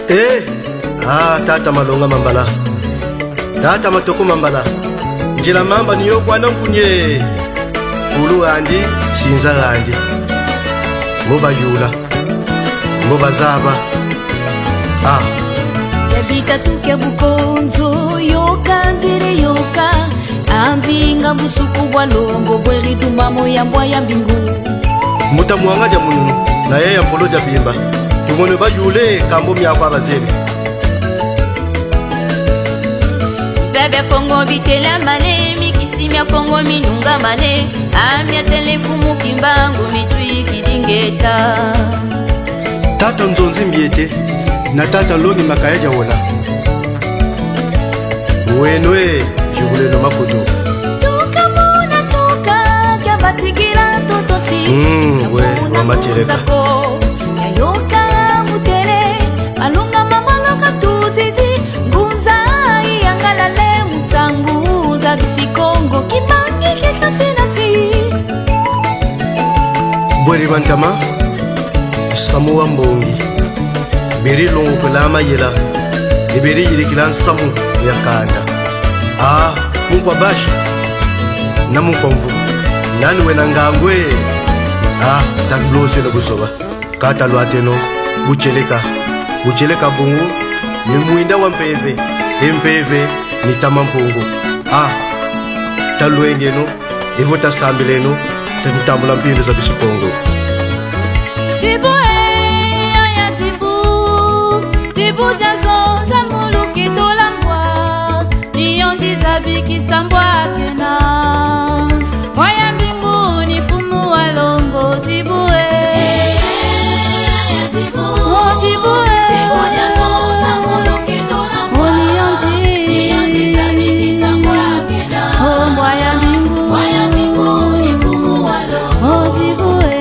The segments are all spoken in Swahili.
Tata malonga mambala, tata matoko mambala, njila mamba niyo kwa nankunye ulu andi shinza andi moba yula moba zaba yabika tuke bukonzo yoka nzire yoka anzinga busuku bwa longo bweri tumamo ya mbwa ya mbingu muta muanga ja mununu na yeye mpolo ja bimba tumone bayule kambo myako abazeli bebe Kongo bitela mane mikisimya Kongo minunga mane amya telefumu kimbangu mitwi kidingeta tata nzonzi mbiete na tata longi makayaja wona wenwe jubulelo makoto tuka mona tuka kya batigira tototi we wamachireka yayoka mutere alunga mamaloka tuzizi ngunza iyangalale mutsangu za bisikongo kimangi kikatinati bweri bantama samuwa mbongi beri longo kulama yela iberi yirikilan samu ya kanda munkwa bashi na munkwa mvu nani wena ngangwe taklose lo busoba kata lwateno bucheleka bungu ni muinda wa mpeve empeve ni tamampungu talwengeno evota sambileno tamutambula mpindu za bisikongo Tibu jazo za muluki tolambwa Niyondi zabiki sambwa kena Waya mbinguni fumu walongo tibue Tibue Tibu jazo za muluki tolambwa Niyondi zabiki sambwa kena Waya mbinguni fumu walongo tibue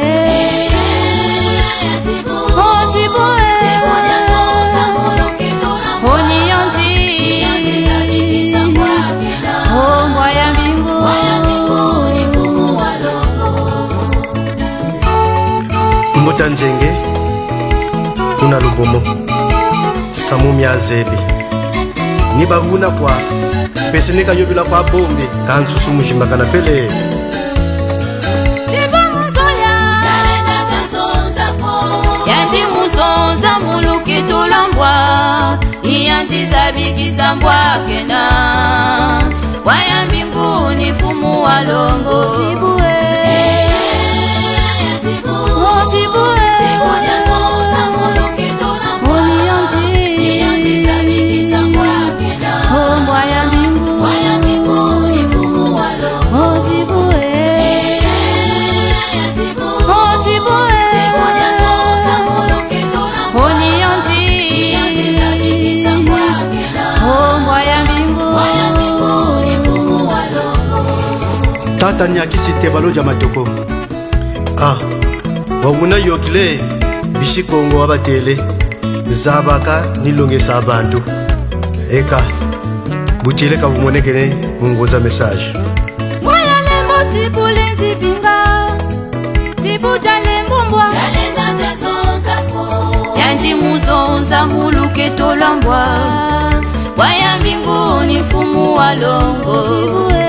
Mbuta njenge kuna lubomo samu myazebi nibavuna kwa pesenika yobila kwa bombe kansusu mujimba kana pele Yanti musonza muluki tulambwa Yanti zabiki sambwa kena Waya mbinguni fumu walongo Tibue tata nyakisi tebaloja matoko wawuna yokile bisikongo wabatele zabaka nilongesa abantu eka bucheleka bumonekene mungoza message Waya lembo tibule nzibinga Tibuja lembo mbwa Yalenda tezonza po Yanji muzonza muluke tolambwa Waya mbinguni fumu walongo Tibue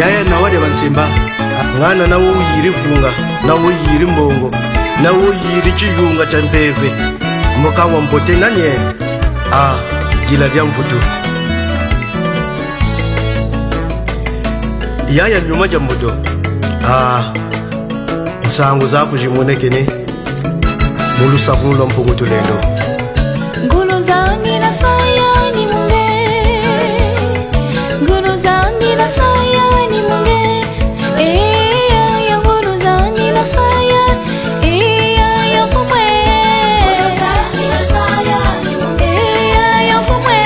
yaya na wade bansimba ngana na wo yiri funga na wo yiri mbongo na wo yiri chiyunga cha mpeve moka wa mbote nanye jila dia mfutu yaya nyuma ja mboto nsangu za kujimonekene mulusa kulo mpungu tulendo Ngulu zangi na sayani munge Ngulu zangi na sayani munge ya ngulu zangi na sayani ya fumwe Ngulu zangi na sayani munge ya fumwe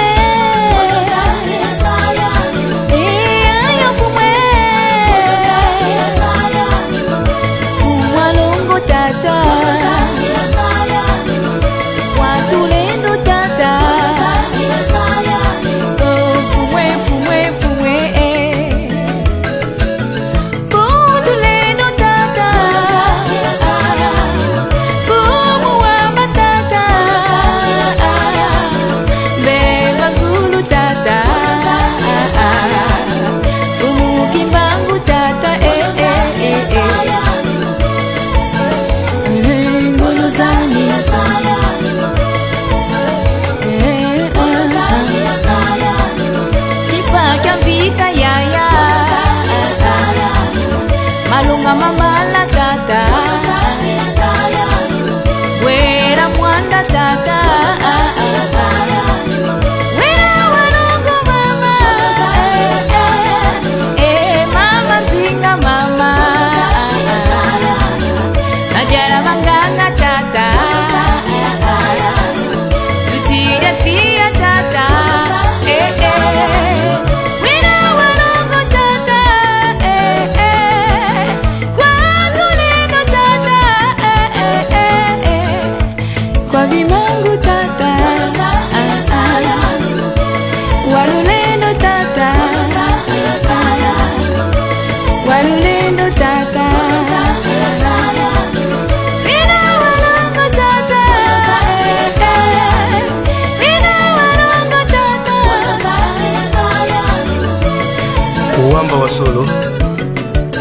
uwamba wa solo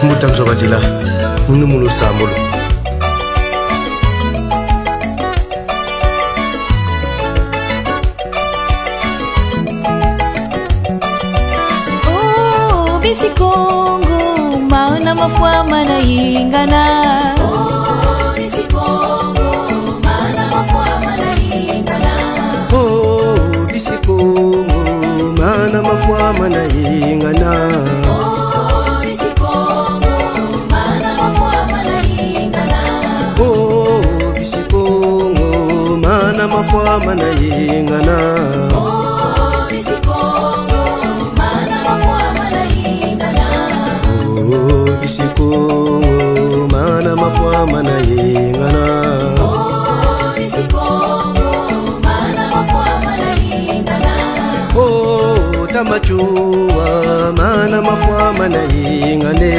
mutanzo bajila numulu samulu bisi Kongo maana mafua mana ingana bisi Kongo maana mafua mana ingana bisi Kongo maana mafua mana ingana bisi Kongo maana mafua mana ingana bisi Kongo maana mafua mana ingana bisi Kongo maana mafua mana ingana bisi Kongo maana mafua mana ingana bisi Kongo maana mafua mana ingana tamachua maana mafua mana ingane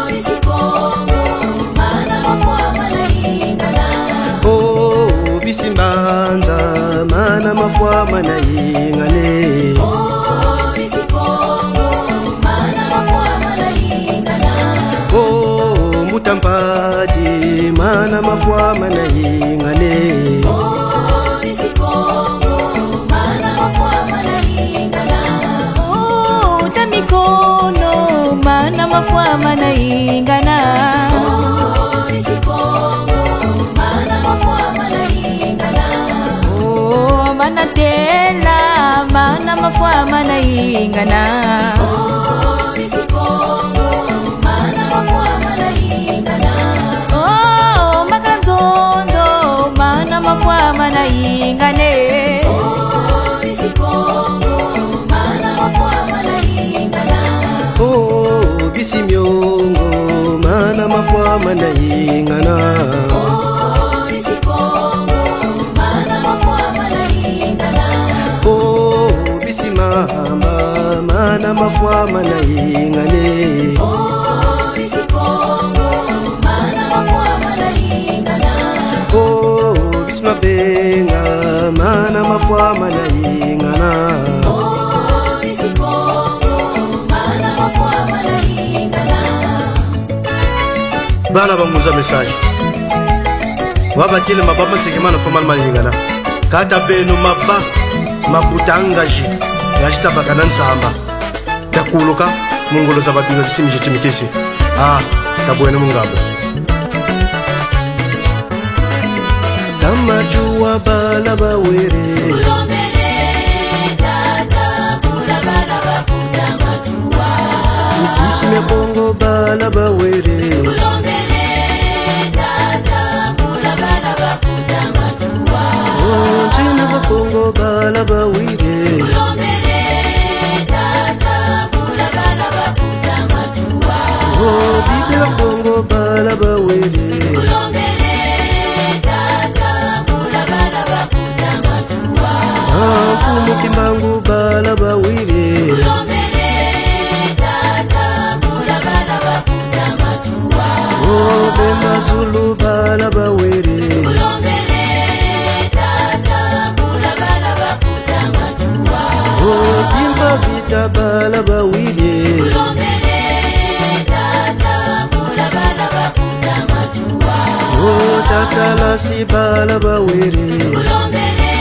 bisi Kongo maana mafua mana ingana bisi Mbanza maana mafua mana ingane bisi Kongo maana mafua mana ingana Mbutampati maana mafua mana ingane bisi Kongo maana mafua mana ingana tamikono maana mafua mana ingana bisi Kongo maana mafua mana ingana manatela maana mafua mana ingana bisi Kongo maana mafua mana ingana makaranzondo maana mafua mana ingane bisi Kongo maana mafua mana ingana bisi Myongo maana mafua mana ingana bisi Kongo maana mafua mana ingana bisi Mahamba maana mafua mana ingane bisi Kongo maana mafua mana ingana bisi Mabenga maana mafua mana ingana bisi Kongo maana mafua mana ingana bana bamuza message wabatile mababa sekemana formal malingana kata beno maba mabutangaji yajita bakana nsamba takuluka mungolo za baduna simije timikisi tabwene mungabo tamajua bala bawere ulombele tata kula bala bakuta majua isime Kongo bala bawere ulombele tata kula bala bakuta majua nzina za Kongo bala bawere ulombele tata kula bala bakuta majua bibi la Kongo bala bawere ulombele tata kula bala bakuta majua mfumu Kimbangu bala bawere ulombele tata kula bala bakuta majua Bemba Zulu bala bawere ulombele tata kula bala bakuta majua Kimba Vita bala bawere ulombele tata kula bala bakuta majua Tata Lasi bala bawere ulombele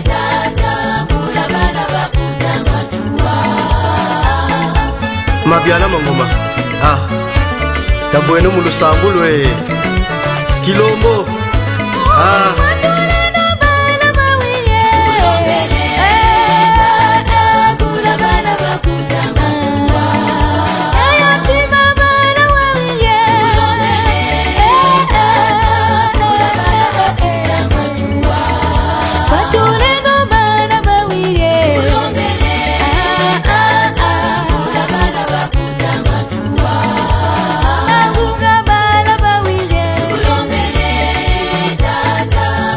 tata kula bala bakuta majua Mabiana Mangoma tabwene mulusambulwe Kilombo Tata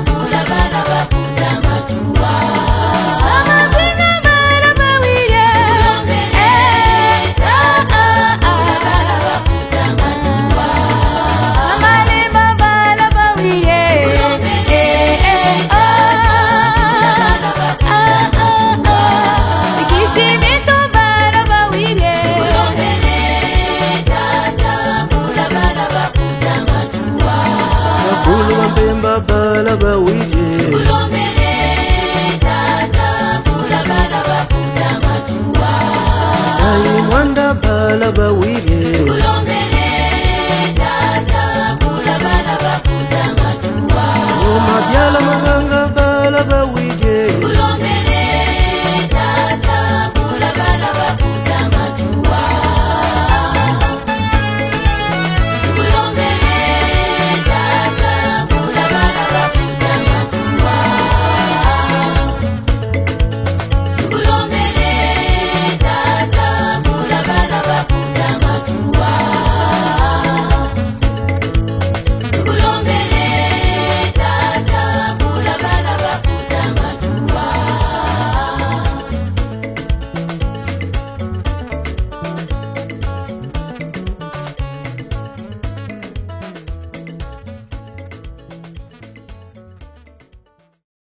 Manda bala bawile Kulombele tata kula bala bakutanga chua Mabyala maganga